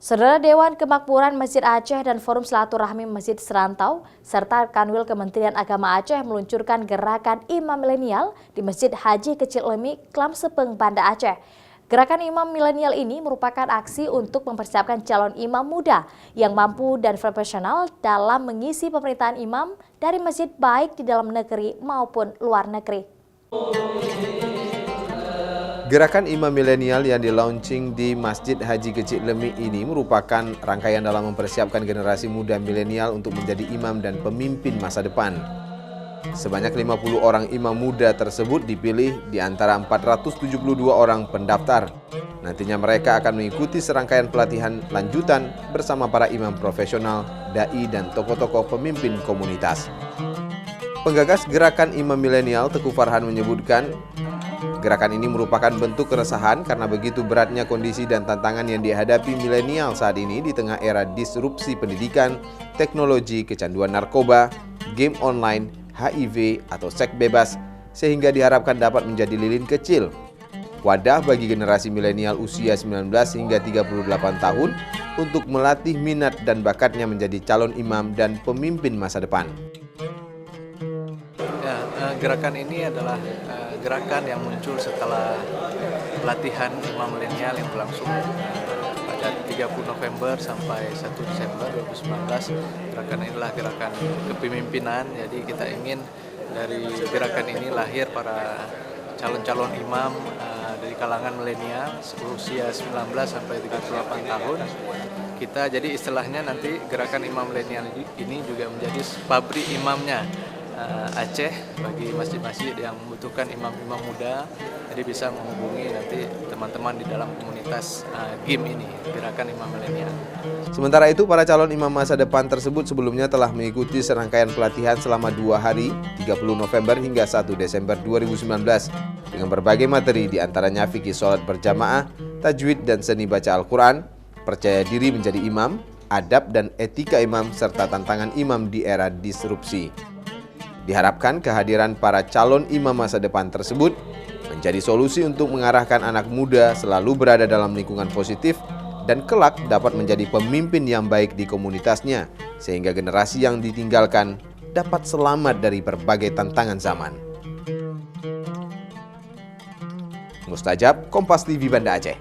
Saudara Dewan Kemakmuran Masjid Aceh dan Forum Silaturahmi Masjid Serantau serta Kanwil Kementerian Agama Aceh meluncurkan gerakan Imam Milenial di Masjid Haji Kecil Lemi, Klam Sepeng, Banda Aceh. Gerakan Imam Milenial ini merupakan aksi untuk mempersiapkan calon imam muda yang mampu dan profesional dalam mengisi pemerintahan imam dari masjid baik di dalam negeri maupun luar negeri. Gerakan Imam Milenial yang di-launching di Masjid Haji Kecil Lemi ini merupakan rangkaian dalam mempersiapkan generasi muda milenial untuk menjadi imam dan pemimpin masa depan. Sebanyak 50 orang imam muda tersebut dipilih di antara 472 orang pendaftar. Nantinya mereka akan mengikuti serangkaian pelatihan lanjutan bersama para imam profesional, dai dan tokoh-tokoh pemimpin komunitas. Penggagas gerakan Imam Milenial, Teguh Farhan, menyebutkan gerakan ini merupakan bentuk keresahan karena begitu beratnya kondisi dan tantangan yang dihadapi milenial saat ini di tengah era disrupsi pendidikan, teknologi, kecanduan narkoba, game online, HIV atau seks bebas, sehingga diharapkan dapat menjadi lilin kecil, wadah bagi generasi milenial usia 19 hingga 38 tahun untuk melatih minat dan bakatnya menjadi calon imam dan pemimpin masa depan. Gerakan ini adalah gerakan yang muncul setelah pelatihan Imam Milenial yang berlangsung pada 30 November sampai 1 Desember 2019. Gerakan inilah gerakan kepemimpinan, jadi kita ingin dari gerakan ini lahir para calon-calon imam dari kalangan milenial usia 19 sampai 38 tahun. Kita jadi istilahnya nanti gerakan Imam Milenial ini juga menjadi pabrik imamnya Aceh bagi masjid-masjid yang membutuhkan imam-imam muda, jadi bisa menghubungi nanti teman-teman di dalam komunitas GIM ini, Gerakan Imam Milenial. Sementara itu, para calon imam masa depan tersebut sebelumnya telah mengikuti serangkaian pelatihan selama 2 hari, 30 November hingga 1 Desember 2019, dengan berbagai materi diantaranya fikih sholat berjamaah, tajwid dan seni baca Al-Quran, percaya diri menjadi imam, adab dan etika imam, serta tantangan imam di era disrupsi. Diharapkan kehadiran para calon imam masa depan tersebut menjadi solusi untuk mengarahkan anak muda selalu berada dalam lingkungan positif dan kelak dapat menjadi pemimpin yang baik di komunitasnya, sehingga generasi yang ditinggalkan dapat selamat dari berbagai tantangan zaman. Mustajab, Kompas TV, Banda Aceh.